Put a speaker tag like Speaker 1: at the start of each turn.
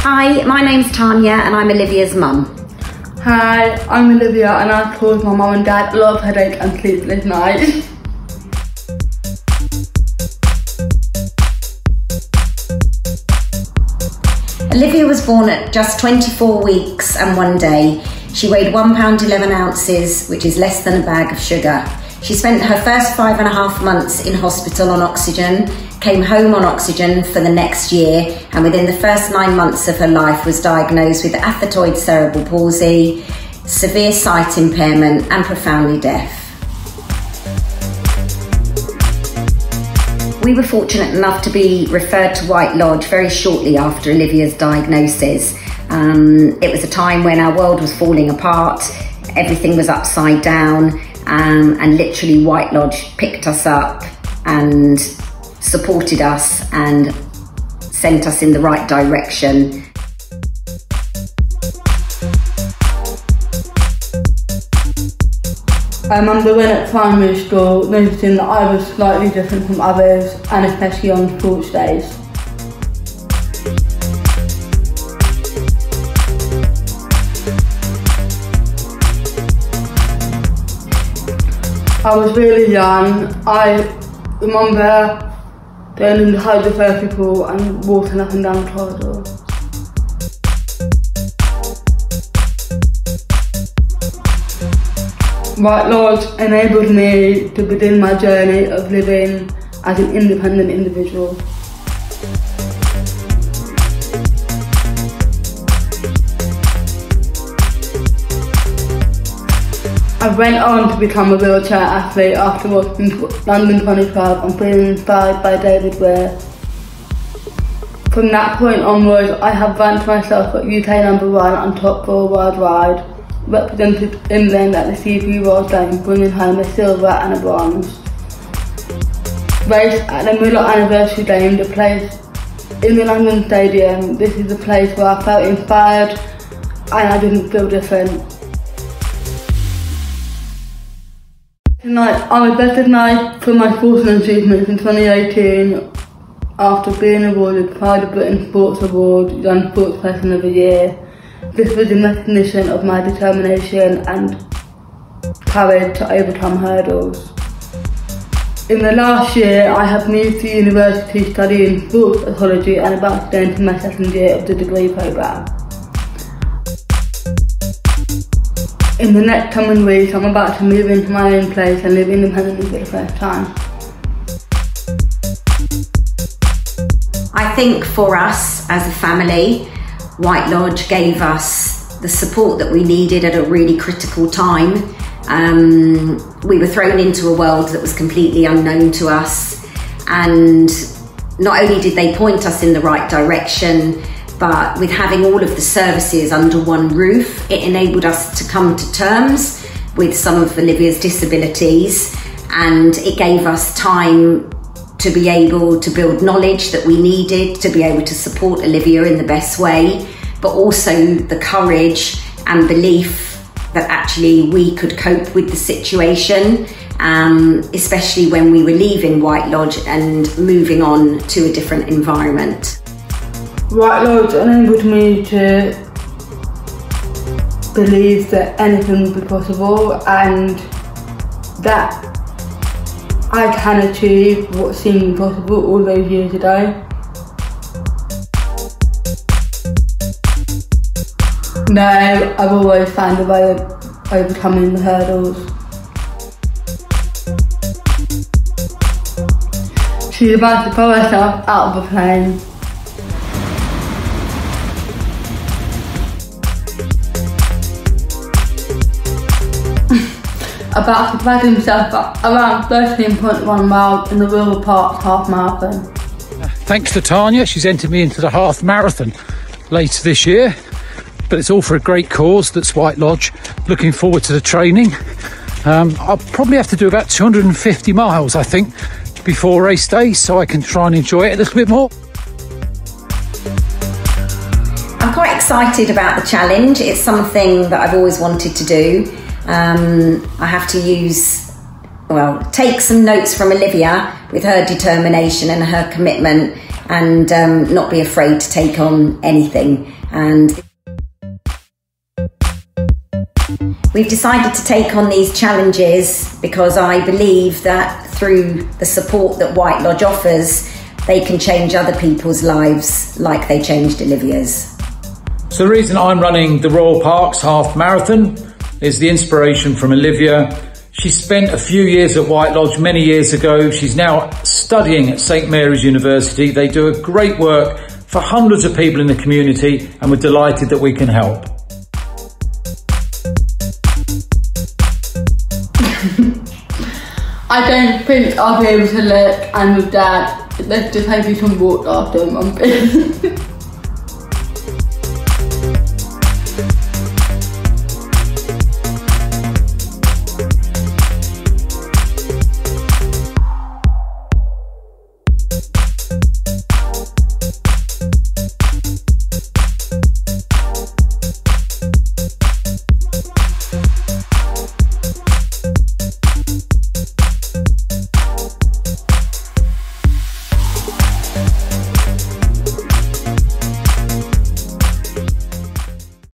Speaker 1: Hi, my name's Tanya and I'm Olivia's mum.
Speaker 2: Hi, I'm Olivia and I've caused my mum and dad a lot of headache and sleepless nights.
Speaker 1: Olivia was born at just 24 weeks and 1 day. She weighed £1.11, which is less than a bag of sugar. She spent her first 5.5 months in hospital on oxygen, came home on oxygen for the next year, and within the first 9 months of her life was diagnosed with athetoid cerebral palsy, severe sight impairment, and profoundly deaf. We were fortunate enough to be referred to White Lodge very shortly after Olivia's diagnosis. It was a time when our world was falling apart, everything was upside down, and literally White Lodge picked us up and supported us and sent us in the right direction.
Speaker 2: I remember when at primary school noticing that I was slightly different from others, and especially on sports days. I was really young. I remember going in the hydrotherapy pool and walking up and down the corridor. White Lodge enabled me to begin my journey of living as an independent individual. I went on to become a wheelchair athlete after watching London 2012 and feeling inspired by David Weir. From that point onwards, I have ranked myself at UK #1 and top 4 worldwide, represented England at the CV World Games, bringing home a silver and a bronze. Raced at the Miller Anniversary Games, the place in the London Stadium. This is the place where I felt inspired and I didn't feel different. Tonight, I was recognised for my sporting achievements in 2018 after being awarded Pride of Britain Sports Award Young Sports Person of the Year. This was in recognition of my determination and courage to overcome hurdles. In the last year, I have moved to university studying sports psychology and about to go into my second year of the degree programme. In the next coming weeks, I'm about to move into my own place and live independently for the first time.
Speaker 1: I think for us as a family, White Lodge gave us the support that we needed at a really critical time. We were thrown into a world that was completely unknown to us, and not only did they point us in the right direction, but with having all of the services under one roof, it enabled us to come to terms with some of Olivia's disabilities, and it gave us time to be able to build knowledge that we needed to be able to support Olivia in the best way, but also the courage and belief that actually we could cope with the situation, especially when we were leaving White Lodge and moving on to a different environment.
Speaker 2: White Lodge enabled me to believe that anything would be possible and that I can achieve what seemed impossible all those years ago. No, I've always found a way of overcoming the hurdles. She's about to pull herself out of the plane. About to drag himself up around 13.1 miles in the Rural Park half marathon.
Speaker 3: Thanks to Tanya, she's entered me into the half marathon later this year, but it's all for a great cause. That's White Lodge. Looking forward to the training. I'll probably have to do about 250 miles, I think, before race day, so I can try and enjoy it a little bit more.
Speaker 1: I'm quite excited about the challenge. It's something that I've always wanted to do. I have to take some notes from Olivia with her determination and her commitment, and not be afraid to take on anything. And we've decided to take on these challenges because I believe that through the support that White Lodge offers, they can change other people's lives like they changed Olivia's.
Speaker 3: So the reason I'm running the Royal Parks Half Marathon is the inspiration from Olivia. She spent a few years at White Lodge many years ago. She's now studying at St Mary's University. They do a great work for hundreds of people in the community, and we're delighted that we can help.
Speaker 2: I don't think I'll be able to let Anne with Dad. Let's just hope we can walk after Mum.